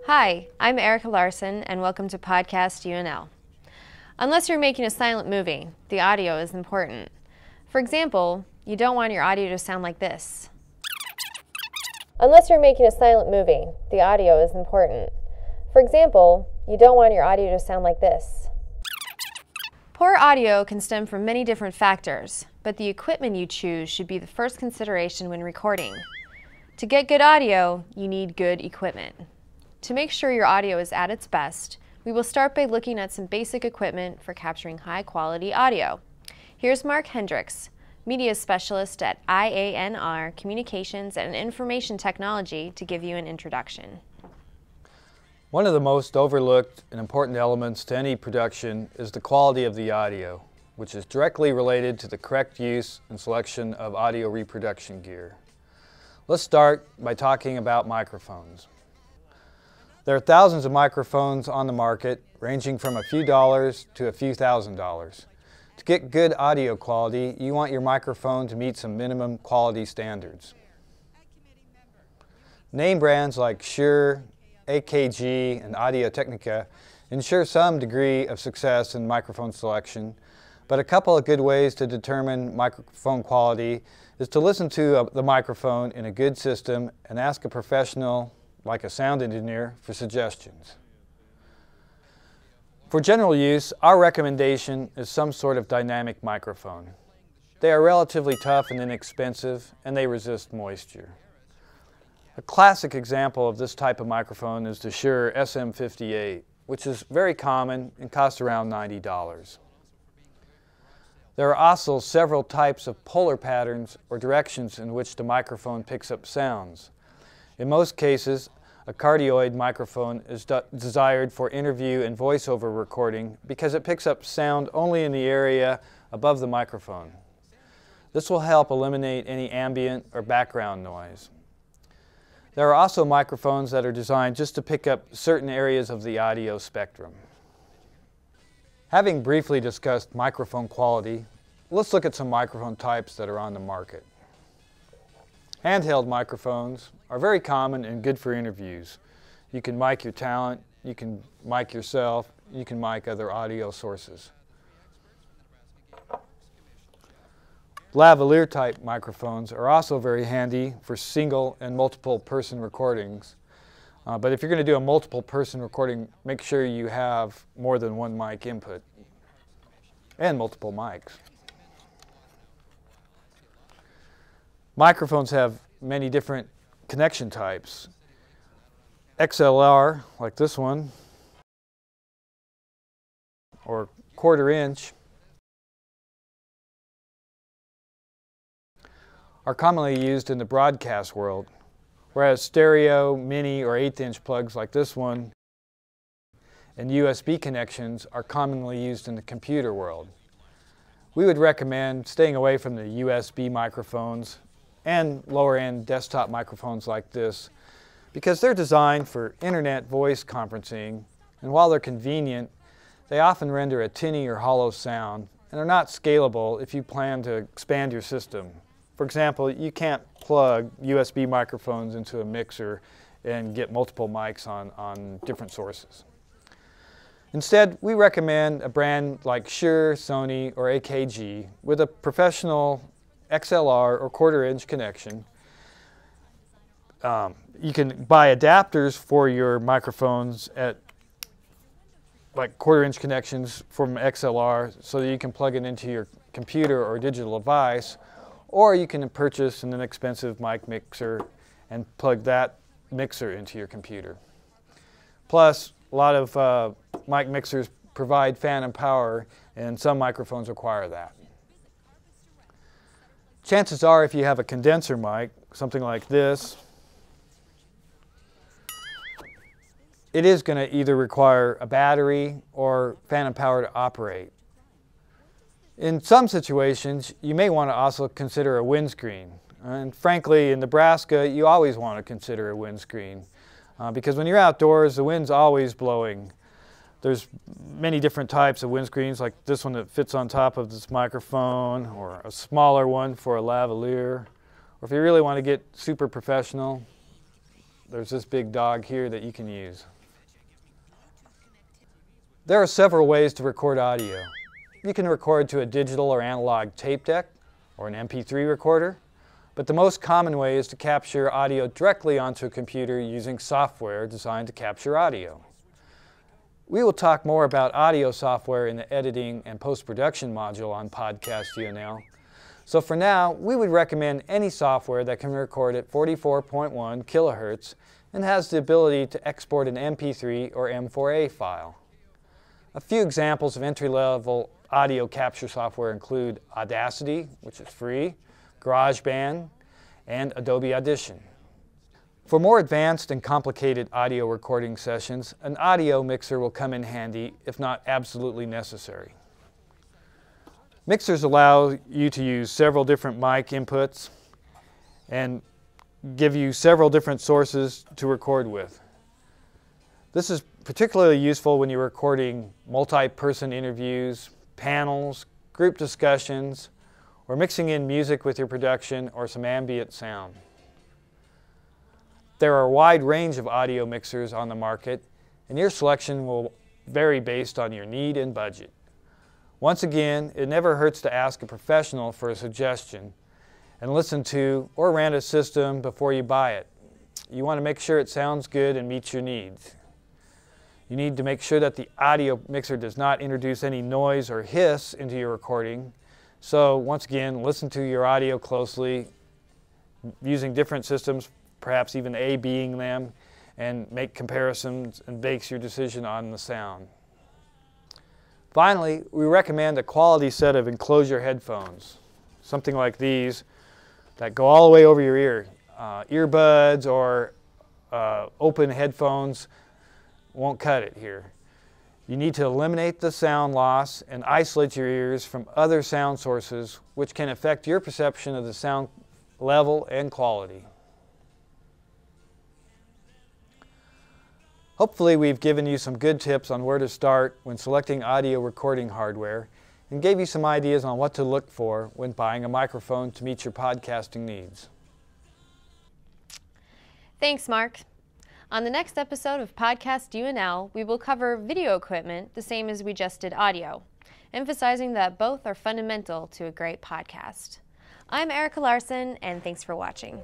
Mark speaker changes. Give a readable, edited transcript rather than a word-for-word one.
Speaker 1: Hi, I'm Erica Larson, and welcome to Podcast UNL. Unless you're making a silent movie, the audio is important. For example, you don't want your audio to sound like this. Unless you're making a silent movie, the audio is important. For example, you don't want your audio to sound like this. Poor audio can stem from many different factors, but the equipment you choose should be the first consideration when recording. To get good audio, you need good equipment. To make sure your audio is at its best, we will start by looking at some basic equipment for capturing high-quality audio. Here's Mark Hendricks, Media Specialist at IANR Communications and Information Technology, to give you an introduction.
Speaker 2: One of the most overlooked and important elements to any production is the quality of the audio, which is directly related to the correct use and selection of audio reproduction gear. Let's start by talking about microphones. There are thousands of microphones on the market, ranging from a few dollars to a few $1,000s. To get good audio quality, you want your microphone to meet some minimum quality standards. Name brands like Shure, AKG, and Audio-Technica ensure some degree of success in microphone selection, but a couple of good ways to determine microphone quality is to listen to the microphone in a good system and ask a professional like a sound engineer for suggestions. For general use, our recommendation is some sort of dynamic microphone. They are relatively tough and inexpensive, and they resist moisture. A classic example of this type of microphone is the Shure SM58, which is very common and costs around $90. There are also several types of polar patterns or directions in which the microphone picks up sounds. In most cases, a cardioid microphone is desired for interview and voiceover recording because it picks up sound only in the area above the microphone. This will help eliminate any ambient or background noise. There are also microphones that are designed just to pick up certain areas of the audio spectrum. Having briefly discussed microphone quality, let's look at some microphone types that are on the market. Handheld microphones are very common and good for interviews. You can mic your talent, you can mic yourself, you can mic other audio sources. Lavalier type microphones are also very handy for single and multiple person recordings. But if you're going to do a multiple person recording, make sure you have more than one mic input and multiple mics. Microphones have many different connection types. XLR, like this one, or 1/4 inch, are commonly used in the broadcast world, whereas stereo, mini, or 1/8 inch plugs like this one and USB connections are commonly used in the computer world. We would recommend staying away from the USB microphones and lower-end desktop microphones like this because they're designed for internet voice conferencing, and while they're convenient, they often render a tinny or hollow sound and are not scalable if you plan to expand your system. For example, you can't plug USB microphones into a mixer and get multiple mics on different sources. Instead, we recommend a brand like Shure, Sony, or AKG with a professional XLR or 1/4 inch connection. You can buy adapters for your microphones at like 1/4 inch connections from XLR so that you can plug it into your computer or digital device, or you can purchase an inexpensive mic mixer and plug that mixer into your computer. Plus, a lot of mic mixers provide phantom power, and some microphones require that. Chances are, if you have a condenser mic, something like this, it is going to either require a battery or phantom power to operate. In some situations, you may want to also consider a windscreen. And frankly, in Nebraska, you always want to consider a windscreen because when you're outdoors, the wind's always blowing. There's many different types of windscreens, like this one that fits on top of this microphone, or a smaller one for a lavalier. Or if you really want to get super professional, there's this big dog here that you can use. There are several ways to record audio. You can record to a digital or analog tape deck or an MP3 recorder, but the most common way is to capture audio directly onto a computer using software designed to capture audio. We will talk more about audio software in the editing and post-production module on Podcast UNL. So for now, we would recommend any software that can record at 44.1 kilohertz and has the ability to export an MP3 or M4A file. A few examples of entry-level audio capture software include Audacity, which is free, GarageBand, and Adobe Audition. For more advanced and complicated audio recording sessions, an audio mixer will come in handy, if not absolutely necessary. Mixers allow you to use several different mic inputs and give you several different sources to record with. This is particularly useful when you're recording multi-person interviews, panels, group discussions, or mixing in music with your production or some ambient sound. There are a wide range of audio mixers on the market, and your selection will vary based on your need and budget. Once again, it never hurts to ask a professional for a suggestion and listen to or rent a system before you buy it. You want to make sure it sounds good and meets your needs. You need to make sure that the audio mixer does not introduce any noise or hiss into your recording. So once again, listen to your audio closely, using different systems, perhaps even A/Bing them, and make comparisons and base your decision on the sound. Finally, we recommend a quality set of enclosure headphones, something like these that go all the way over your ear. Earbuds or open headphones won't cut it here. You need to eliminate the sound loss and isolate your ears from other sound sources, which can affect your perception of the sound level and quality. Hopefully we've given you some good tips on where to start when selecting audio recording hardware and gave you some ideas on what to look for when buying a microphone to meet your podcasting needs.
Speaker 1: Thanks, Mark. On the next episode of Podcast UNL, we will cover video equipment the same as we just did audio, emphasizing that both are fundamental to a great podcast. I'm Erica Larson, and thanks for watching.